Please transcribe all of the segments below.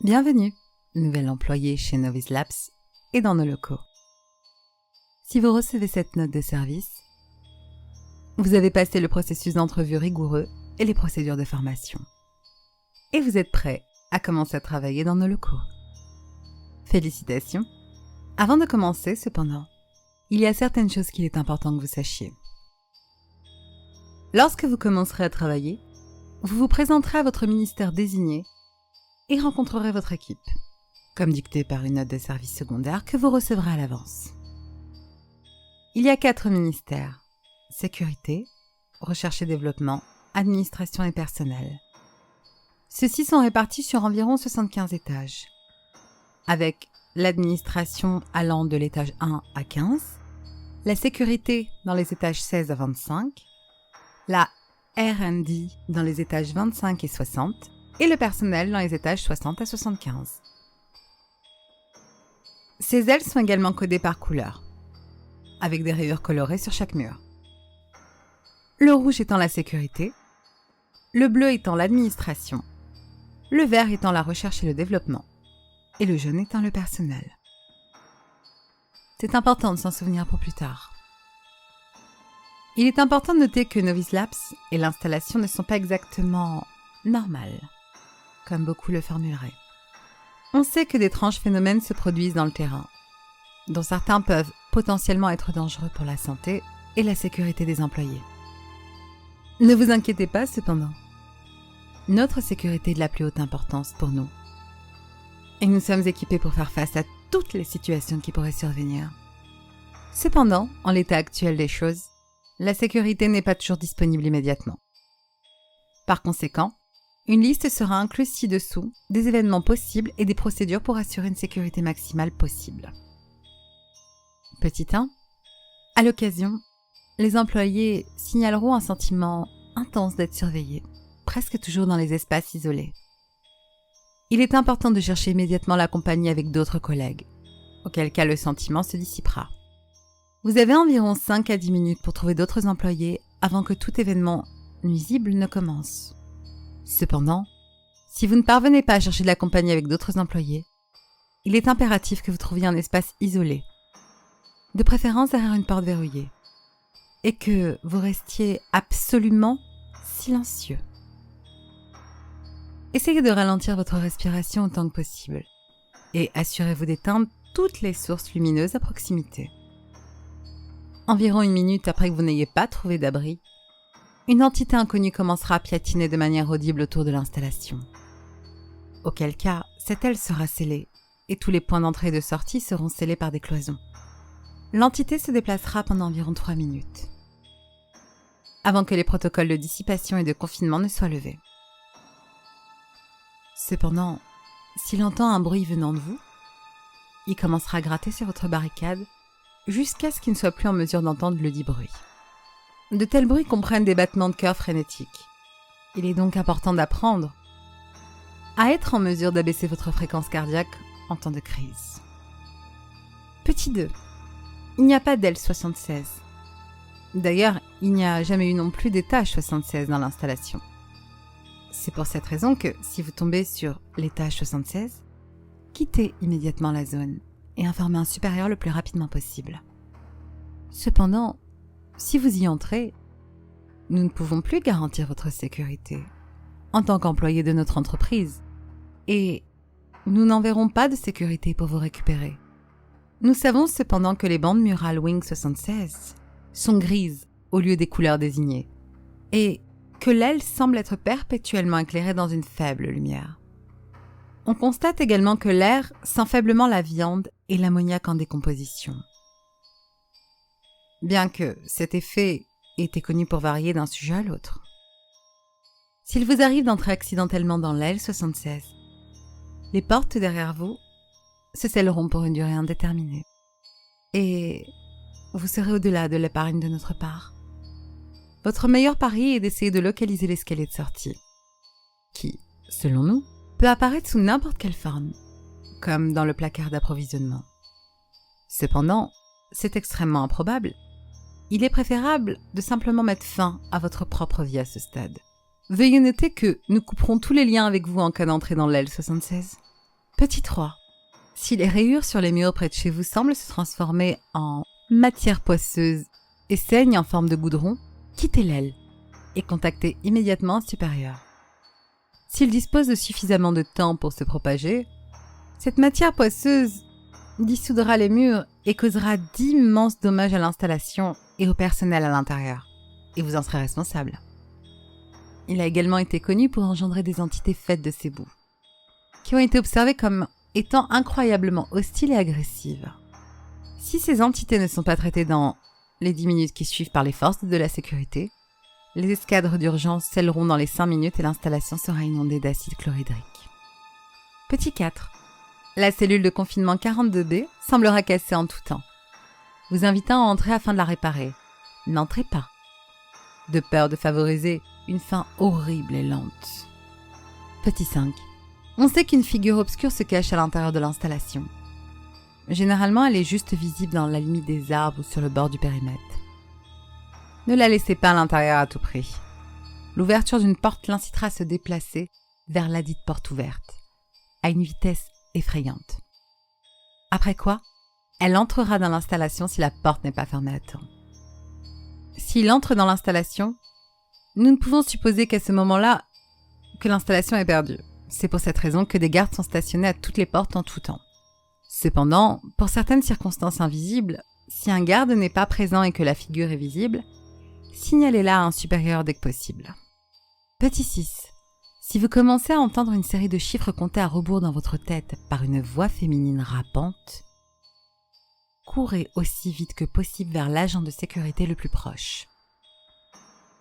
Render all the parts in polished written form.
Bienvenue, nouvel employé chez Novice Labs et dans nos locaux. Si vous recevez cette note de service, vous avez passé le processus d'entrevue rigoureux et les procédures de formation. Et vous êtes prêt à commencer à travailler dans nos locaux. Félicitations. Avant de commencer, cependant, il y a certaines choses qu'il est important que vous sachiez. Lorsque vous commencerez à travailler, vous vous présenterez à votre ministère désigné et rencontrerez votre équipe, comme dicté par une note de service secondaire que vous recevrez à l'avance. Il y a 4 ministères: sécurité, recherche et développement, administration et personnel. Ceux-ci sont répartis sur environ 75 étages, avec l'administration allant de l'étage 1 à 15, la sécurité dans les étages 16 à 25, la R&D dans les étages 25 et 60, et le personnel dans les étages 60 à 75. Ces ailes sont également codées par couleur, avec des rayures colorées sur chaque mur. Le rouge étant la sécurité, le bleu étant l'administration, le vert étant la recherche et le développement, et le jaune étant le personnel. C'est important de s'en souvenir pour plus tard. Il est important de noter que Novice Labs et l'installation ne sont pas exactement normales, comme beaucoup le formuleraient. On sait que d'étranges phénomènes se produisent dans le terrain, dont certains peuvent potentiellement être dangereux pour la santé et la sécurité des employés. Ne vous inquiétez pas cependant. Notre sécurité est de la plus haute importance pour nous. Et nous sommes équipés pour faire face à toutes les situations qui pourraient survenir. Cependant, en l'état actuel des choses, la sécurité n'est pas toujours disponible immédiatement. Par conséquent, une liste sera incluse ci-dessous des événements possibles et des procédures pour assurer une sécurité maximale possible. Petit 1. À l'occasion, les employés signaleront un sentiment intense d'être surveillés, presque toujours dans les espaces isolés. Il est important de chercher immédiatement la compagnie avec d'autres collègues, auquel cas le sentiment se dissipera. Vous avez environ 5 à 10 minutes pour trouver d'autres employés avant que tout événement nuisible ne commence. Cependant, si vous ne parvenez pas à chercher de la compagnie avec d'autres employés, il est impératif que vous trouviez un espace isolé, de préférence derrière une porte verrouillée, et que vous restiez absolument silencieux. Essayez de ralentir votre respiration autant que possible et assurez-vous d'éteindre toutes les sources lumineuses à proximité. Environ 1 minute après que vous n'ayez pas trouvé d'abri, une entité inconnue commencera à piétiner de manière audible autour de l'installation. Auquel cas, cette aile sera scellée et tous les points d'entrée et de sortie seront scellés par des cloisons. L'entité se déplacera pendant environ 3 minutes, avant que les protocoles de dissipation et de confinement ne soient levés. Cependant, s'il entend un bruit venant de vous, il commencera à gratter sur votre barricade jusqu'à ce qu'il ne soit plus en mesure d'entendre le dit bruit. De tels bruits comprennent des battements de cœur frénétiques. Il est donc important d'apprendre à être en mesure d'abaisser votre fréquence cardiaque en temps de crise. Petit 2. Il n'y a pas d'aile 76. D'ailleurs, il n'y a jamais eu non plus d'étage 76 dans l'installation. C'est pour cette raison que, si vous tombez sur l'étage 76, quittez immédiatement la zone et informez un supérieur le plus rapidement possible. Cependant, si vous y entrez, nous ne pouvons plus garantir votre sécurité en tant qu'employé de notre entreprise et nous n'enverrons pas de sécurité pour vous récupérer. Nous savons cependant que les bandes murales Wing 76 sont grises au lieu des couleurs désignées et que l'aile semble être perpétuellement éclairée dans une faible lumière. On constate également que l'air sent faiblement la viande et l'ammoniac en décomposition. Bien que cet effet ait été connu pour varier d'un sujet à l'autre. S'il vous arrive d'entrer accidentellement dans l'aile 76, les portes derrière vous se scelleront pour une durée indéterminée. Et vous serez au-delà de l'épargne de notre part. Votre meilleur pari est d'essayer de localiser l'escalier de sortie, qui, selon nous, peut apparaître sous n'importe quelle forme, comme dans le placard d'approvisionnement. Cependant, c'est extrêmement improbable. Il est préférable de simplement mettre fin à votre propre vie à ce stade. Veuillez noter que nous couperons tous les liens avec vous en cas d'entrée dans l'aile 76. Petit 3. Si les rayures sur les murs près de chez vous semblent se transformer en matière poisseuse et saignent en forme de goudron, quittez l'aile et contactez immédiatement un supérieur. S'il dispose de suffisamment de temps pour se propager, cette matière poisseuse dissoudra les murs et causera d'immenses dommages à l'installation et au personnel à l'intérieur, et vous en serez responsable. Il a également été connu pour engendrer des entités faites de ces boues, qui ont été observées comme étant incroyablement hostiles et agressives. Si ces entités ne sont pas traitées dans les 10 minutes qui suivent par les forces de la sécurité, les escadres d'urgence scelleront dans les 5 minutes et l'installation sera inondée d'acide chlorhydrique. Petit 4. La cellule de confinement 42B semblera cassée en tout temps, vous invitant à entrer afin de la réparer. N'entrez pas, de peur de favoriser une fin horrible et lente. Petit 5. On sait qu'une figure obscure se cache à l'intérieur de l'installation. Généralement, elle est juste visible dans la limite des arbres ou sur le bord du périmètre. Ne la laissez pas à l'intérieur à tout prix. L'ouverture d'une porte l'incitera à se déplacer vers ladite porte ouverte, à une vitesse effrayante. Après quoi, elle entrera dans l'installation si la porte n'est pas fermée à temps. S'il entre dans l'installation, nous ne pouvons supposer qu'à ce moment-là, que l'installation est perdue. C'est pour cette raison que des gardes sont stationnés à toutes les portes en tout temps. Cependant, pour certaines circonstances invisibles, si un garde n'est pas présent et que la figure est visible, signalez-la à un supérieur dès que possible. Petit 6. Si vous commencez à entendre une série de chiffres comptés à rebours dans votre tête par une voix féminine rappante, courez aussi vite que possible vers l'agent de sécurité le plus proche.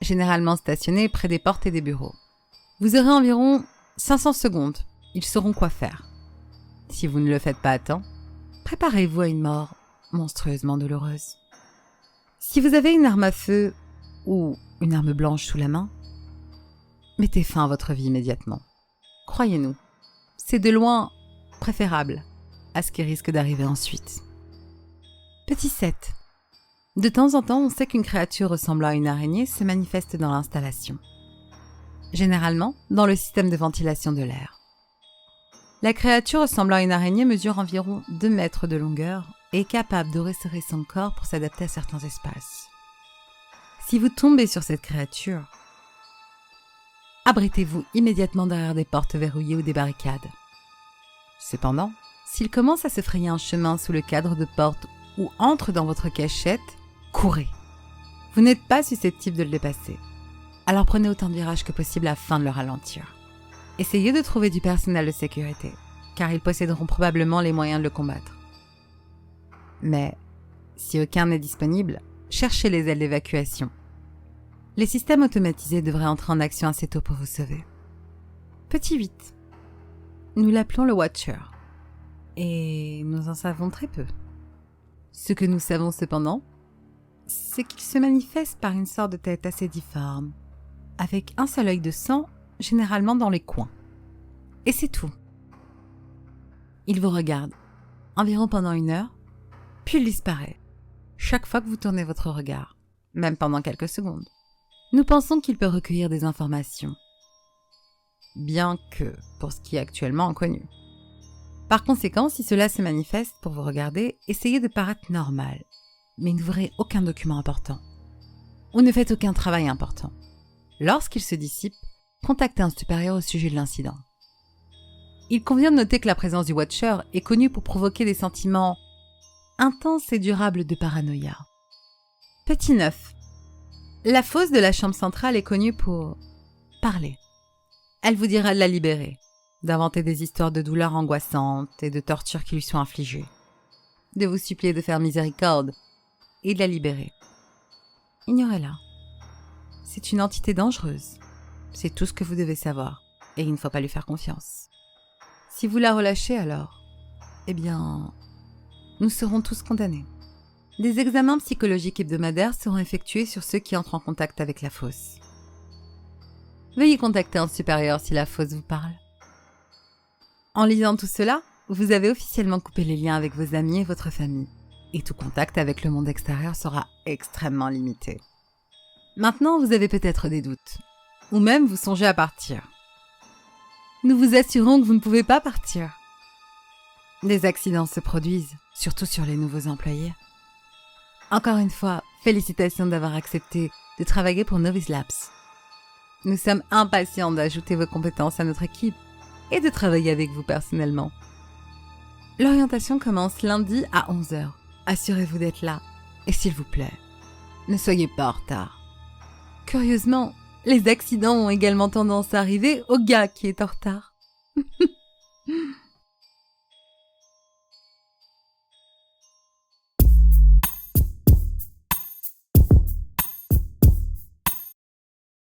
Généralement stationné près des portes et des bureaux. Vous aurez environ 500 secondes, ils sauront quoi faire. Si vous ne le faites pas à temps, préparez-vous à une mort monstrueusement douloureuse. Si vous avez une arme à feu ou une arme blanche sous la main, mettez fin à votre vie immédiatement. Croyez-nous, c'est de loin préférable à ce qui risque d'arriver ensuite. Petit 7. De temps en temps, on sait qu'une créature ressemblant à une araignée se manifeste dans l'installation. Généralement, dans le système de ventilation de l'air. La créature ressemblant à une araignée mesure environ 2 mètres de longueur et est capable de resserrer son corps pour s'adapter à certains espaces. Si vous tombez sur cette créature, abritez-vous immédiatement derrière des portes verrouillées ou des barricades. Cependant, s'il commence à se frayer un chemin sous le cadre de porte ou entre dans votre cachette, courez. Vous n'êtes pas susceptible de le dépasser. Alors prenez autant de virages que possible afin de le ralentir. Essayez de trouver du personnel de sécurité, car ils posséderont probablement les moyens de le combattre. Mais, si aucun n'est disponible, cherchez les ailes d'évacuation. Les systèmes automatisés devraient entrer en action assez tôt pour vous sauver. Petit 8. Nous l'appelons le Watcher. Et nous en savons très peu. Ce que nous savons cependant, c'est qu'il se manifeste par une sorte de tête assez difforme, avec un seul œil de sang, généralement dans les coins. Et c'est tout. Il vous regarde, environ pendant 1 heure, puis il disparaît, chaque fois que vous tournez votre regard, même pendant quelques secondes. Nous pensons qu'il peut recueillir des informations, bien que pour ce qui est actuellement inconnu. Par conséquent, si cela se manifeste pour vous regarder, essayez de paraître normal, mais n'ouvrez aucun document important. Ou ne faites aucun travail important. Lorsqu'il se dissipe, contactez un supérieur au sujet de l'incident. Il convient de noter que la présence du Watcher est connue pour provoquer des sentiments intenses et durables de paranoïa. Petit 9. La fosse de la chambre centrale est connue pour parler. Elle vous dira de la libérer, d'inventer des histoires de douleurs angoissantes et de tortures qui lui sont infligées, de vous supplier de faire miséricorde et de la libérer. Ignorez-la. C'est une entité dangereuse. C'est tout ce que vous devez savoir, et il ne faut pas lui faire confiance. Si vous la relâchez alors, eh bien, nous serons tous condamnés. Des examens psychologiques hebdomadaires seront effectués sur ceux qui entrent en contact avec la fosse. Veuillez contacter un supérieur si la fosse vous parle. En lisant tout cela, vous avez officiellement coupé les liens avec vos amis et votre famille, et tout contact avec le monde extérieur sera extrêmement limité. Maintenant, vous avez peut-être des doutes, ou même vous songez à partir. Nous vous assurons que vous ne pouvez pas partir. Des accidents se produisent, surtout sur les nouveaux employés. Encore une fois, félicitations d'avoir accepté de travailler pour Novice Labs. Nous sommes impatients d'ajouter vos compétences à notre équipe et de travailler avec vous personnellement. L'orientation commence lundi à 11h. Assurez-vous d'être là. Et s'il vous plaît, ne soyez pas en retard. Curieusement, les accidents ont également tendance à arriver au gars qui est en retard.